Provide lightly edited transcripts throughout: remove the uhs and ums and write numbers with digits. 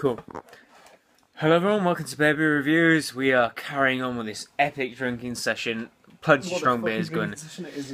Cool. Hello everyone, welcome to Baby Reviews. We are carrying on with this epic drinking session. Plenty of strong beers going.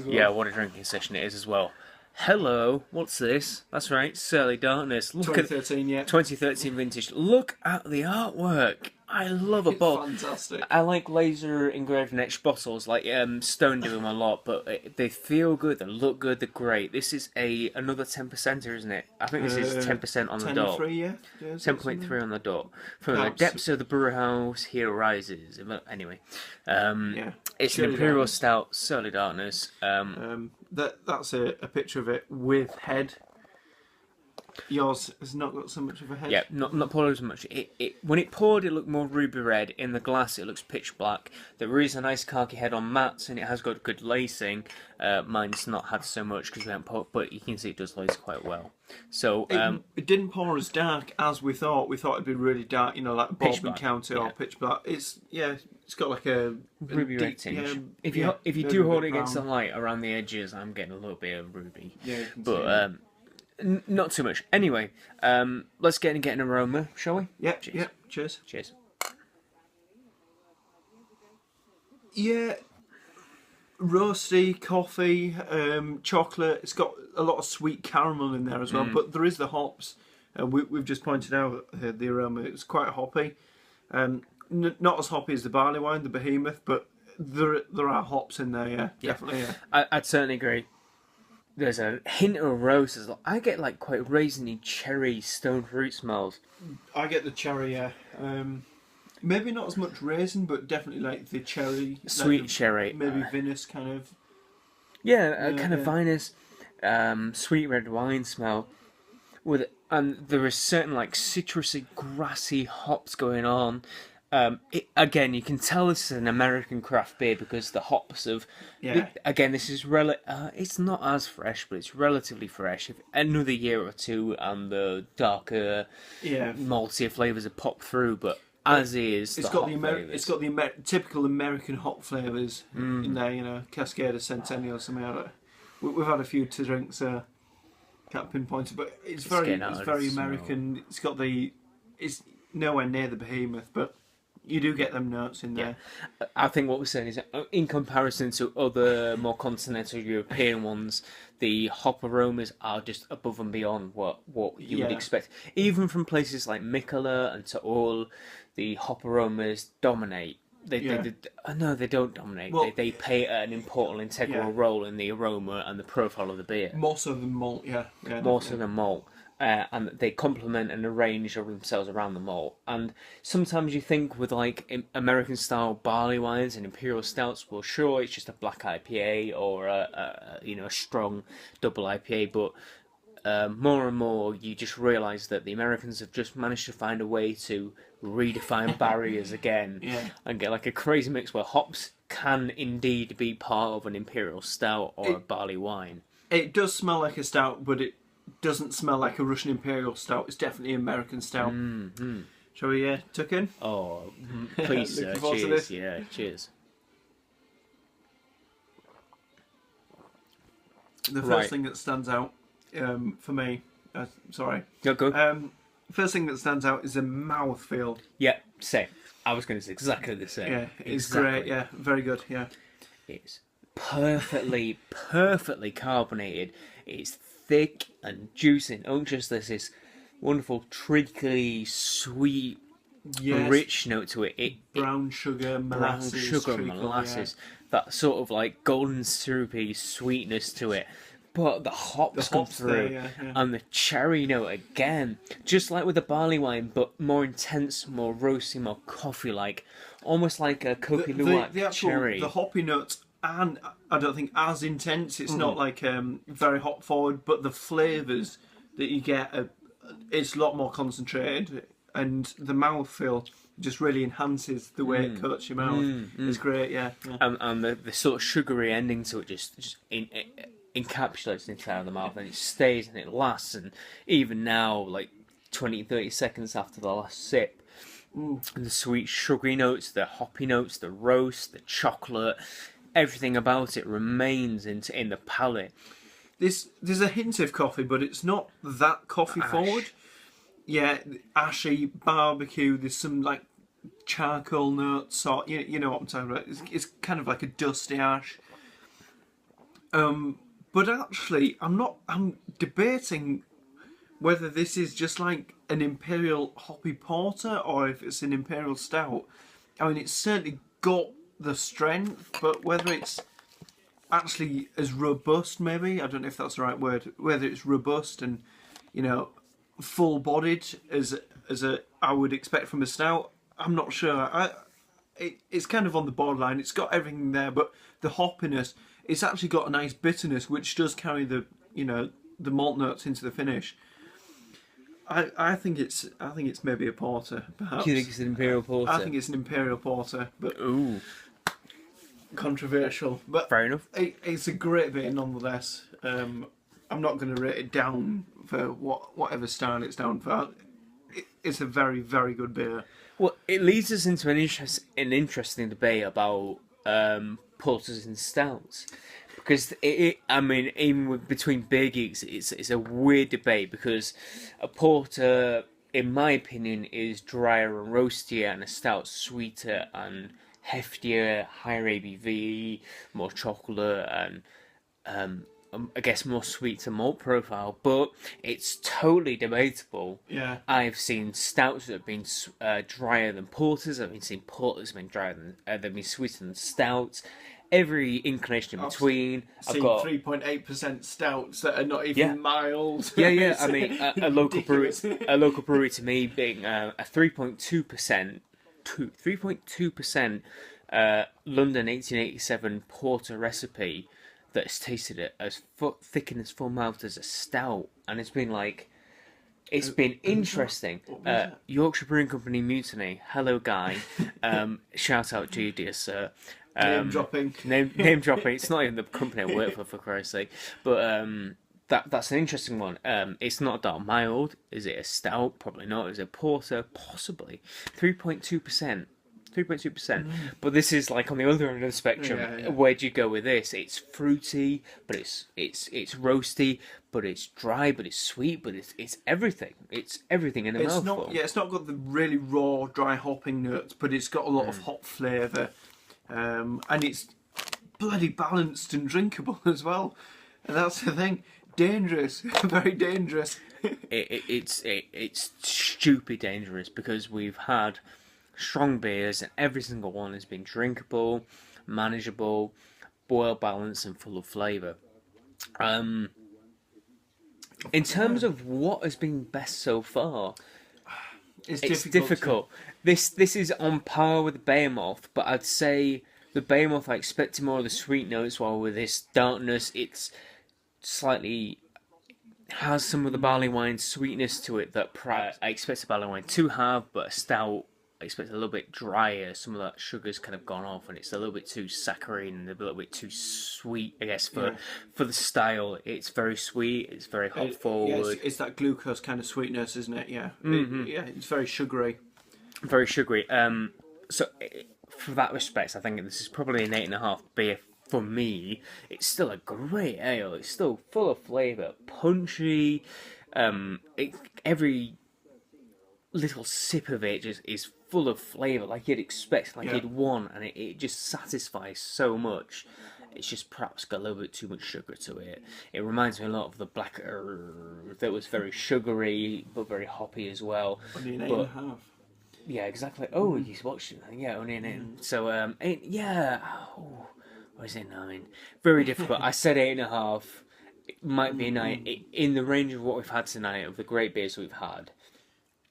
Yeah, what a drinking session it is as well. Hello, what's this? That's right, Surly Darkness. Look 2013, yeah. 2013 vintage. Look at the artwork. I love a bottle. Fantastic. I like laser engraved etched bottles, like Stone do them a lot, but they feel good, they look good, they're great. This is another 10%er, isn't it? I think this is 10% on the dot. 10.3, yeah. 10.3 on the dot. From the depths of the brew house, here rises. Anyway, it's an Imperial Stout, Surly Darkness. That's a picture of it with head. Yours has not got so much of a head. Yeah, not poured as much. When it poured, it looked more ruby red. In the glass, it looks pitch black. There is a nice khaki head on Matt's, and it has got good lacing. Mine's not had so much because we haven't poured, but you can see it does lace quite well. So it didn't pour as dark as we thought. We thought it'd be really dark, like Bourbon County or pitch black. It's got like a ruby red tinge. If you do hold it against the light around the edges, I'm getting a little bit of ruby. Yeah, but not too much. Anyway, let's get an aroma, shall we? Yeah. Cheers. Yeah. Cheers. Cheers. Yeah. Roasty, coffee, chocolate. It's got a lot of sweet caramel in there as well, but there is the hops. We've just pointed out the aroma. It's quite hoppy. Not as hoppy as the barley wine, the Behemoth, but there are hops in there. Yeah. Definitely. Yeah. I'd certainly agree. There's a hint of roast as well. I get like quite raisiny, cherry, stone fruit smells. I get the cherry, yeah. Maybe not as much raisin, but definitely like the cherry. Sweet like cherry. Maybe vinous kind of. Yeah, kind of vinous, sweet red wine smell. And there is certain like citrusy, grassy hops going on. Again, you can tell this is an American craft beer because the hops of... Again, this is... it's not as fresh, but it's relatively fresh. If another year or two and the darker, maltier flavours have popped through, but as is, it's got the typical American hop flavours in there, Cascade, Centennial, something like that. We've had a few to drink, so can't pinpoint it, but it's very American. It's nowhere near the Behemoth, but you do get them notes in there. Yeah. I think what we're saying is that in comparison to other more continental European ones, the hop aromas are just above and beyond what you would expect. Even from places like Mikkeller and Ta'ol, the hop aromas dominate. They don't dominate. Well, they play an important integral role in the aroma and the profile of the beer. More so than malt, More so than malt. And they complement and arrange themselves around the malt. And sometimes you think with like American style barley wines and imperial stouts, well, sure, it's just a black IPA or a strong double IPA, but more and more you just realise that the Americans have just managed to find a way to redefine barriers again and get like a crazy mix where hops can indeed be part of an imperial stout or a barley wine. It does smell like a stout, but it doesn't smell like a Russian Imperial Stout. It's definitely American Stout. Shall we tuck in? Oh, please, sir. Cheers. Yeah, cheers. The first thing that stands out for me... sorry. Go. First thing that stands out is the mouthfeel. Yeah, same. I was going to say exactly the same. Yeah, it's great. Yeah, very good. Yeah. It's perfectly carbonated. It's thick and juicy and unctuous. There's this wonderful, treacly, sweet, rich note to it. Brown sugar, molasses. That sort of like golden syrupy sweetness to it. But the hops come through, and the cherry note again, just like with the barley wine, but more intense, more roasty, more coffee-like, almost like a Kopi Luwak cherry. The hoppy notes. And I don't think as intense. It's not like very hop forward, but the flavours that you get, it's a lot more concentrated, and the mouthfeel just really enhances the way it coats your mouth. It's great, yeah. And the sort of sugary ending to it just encapsulates inside of the mouth, and it stays and it lasts, and even now, like 20-30 seconds after the last sip, and the sweet sugary notes, the hoppy notes, the roast, the chocolate... Everything about it remains in the palate. There's a hint of coffee, but it's not that coffee forward. Yeah, ashy barbecue. There's some like charcoal notes, or you know what I'm talking about. It's kind of like a dusty ash. But actually, I'm debating whether this is just like an imperial hoppy porter or if it's an imperial stout. I mean, it's certainly got the strength, but whether it's actually as robust, maybe, I don't know if that's the right word. Whether it's robust and, you know, full-bodied as I would expect from a stout, I'm not sure. It's kind of on the borderline. It's got everything there, but the hoppiness, it's actually got a nice bitterness, which does carry the the malt notes into the finish. I think it's maybe a porter, perhaps. Do you think it's an imperial porter? I think it's an imperial porter, but ooh, controversial. But fair enough. It's a great beer nonetheless. I'm not going to rate it down for whatever style it's down for. It's a very, very good beer. Well, it leads us into an interesting debate about porters and stouts. Because I mean, even between beer geeks, it's a weird debate because a porter, in my opinion, is drier and roastier, and a stout sweeter and heftier, higher ABV, more chocolate, and I guess more sweet to malt profile. But it's totally debatable. Yeah, I've seen stouts that have been drier than porters. I've seen porters that have been drier than they've been sweeter than stouts. Every inclination in between. I've got 3.8% stouts that are not even mild. Yeah. I mean, a local brewery to me being a 3.2%, 3.2% London 1887 porter recipe that has tasted it as thick and as full mouthed as a stout, and it's been like. It's been interesting. Yorkshire Brewing Company Mutiny. Hello, Guy. Shout out to you, dear sir. Name dropping. Name dropping. It's not even the company I work for Christ's sake. But that's an interesting one. It's not dark mild. Is it a stout? Probably not. Is it a porter? Possibly. 3.2%. 3.2%. But this is like on the other end of the spectrum. Yeah. Where do you go with this? It's fruity, but it's roasty, but it's dry, but it's sweet, but it's everything. It's everything in a mouthful. It's not got the really raw, dry hopping notes, but it's got a lot of hop flavour. And it's bloody balanced and drinkable as well. And that's the thing. Dangerous. Very dangerous. It's stupid dangerous because we've had strong beers and every single one has been drinkable, manageable, well balanced and full of flavour. In terms of what has been best so far, it's difficult. This is on par with the Behemoth, but I'd say the Behemoth I expected more of the sweet notes, while with this darkness, it's slightly has some of the barley wine sweetness to it that I expected barley wine to have, but a stout I expect a little bit drier. Some of that sugar's kind of gone off, and it's a little bit too saccharine and a little bit too sweet, I guess, for the style. It's very sweet. It's very hop forward. Yeah, it's that glucose kind of sweetness, isn't it? Yeah, it's very sugary. Very sugary. So for that respect, I think this is probably an 8.5 beer for me. It's still a great ale. It's still full of flavour, punchy. Every little sip of it just is full of flavour, like you'd expect, like you'd want, and it just satisfies so much. It's just perhaps got a little bit too much sugar to it. It reminds me a lot of the black that was very sugary but very hoppy as well. Only an 8.5. Yeah, exactly. Oh, he's watched it. Yeah, only an 8. So 8. Yeah. Oh, what is it, 9? Very difficult. I said 8.5. It might be a 9 in the range of what we've had tonight of the great beers we've had.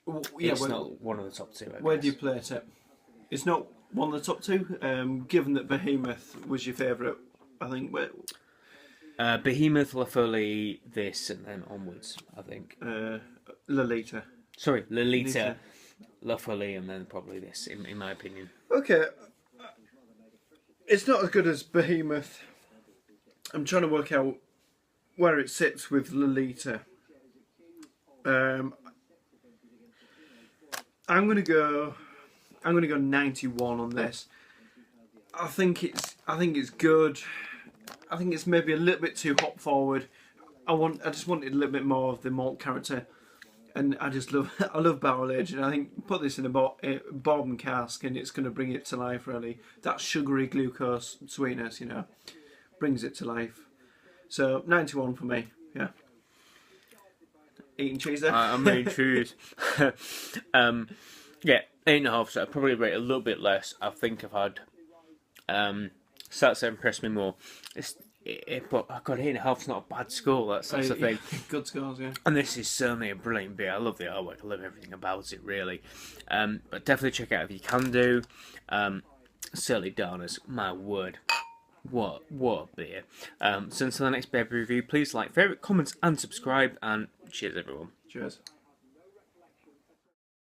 Well, it's not one of the top 2. Where do you plate it? It's not one of the top 2. Given that Behemoth was your favourite, I think. Behemoth, La Folie, this, and then onwards. I think. Lolita. Sorry, Lolita, La Folie, and then probably this, in my opinion. Okay. It's not as good as Behemoth. I'm trying to work out where it sits with Lolita. I'm gonna go 91 on this. I think it's good. I think it's maybe a little bit too hop forward. I just wanted a little bit more of the malt character. And I just love I love barrel aging. I think put this in a bourbon cask and it's going to bring it to life. Really, that sugary glucose sweetness, brings it to life. So 91 for me. Yeah. Eating cheese there. I'm eating cheese. Yeah, 8.5. So I'd probably rate a little bit less. I think I've had Seltzer impressed me more. But I got 8.5's not a bad score. That's the thing. Good scores, yeah. And this is certainly a brilliant beer. I love the artwork. I love everything about it, really. But definitely check it out if you can do. Certainly Darners, my word. What a beer. So until the next beer review, please like, favourite, comments and subscribe. And cheers, everyone. Cheers.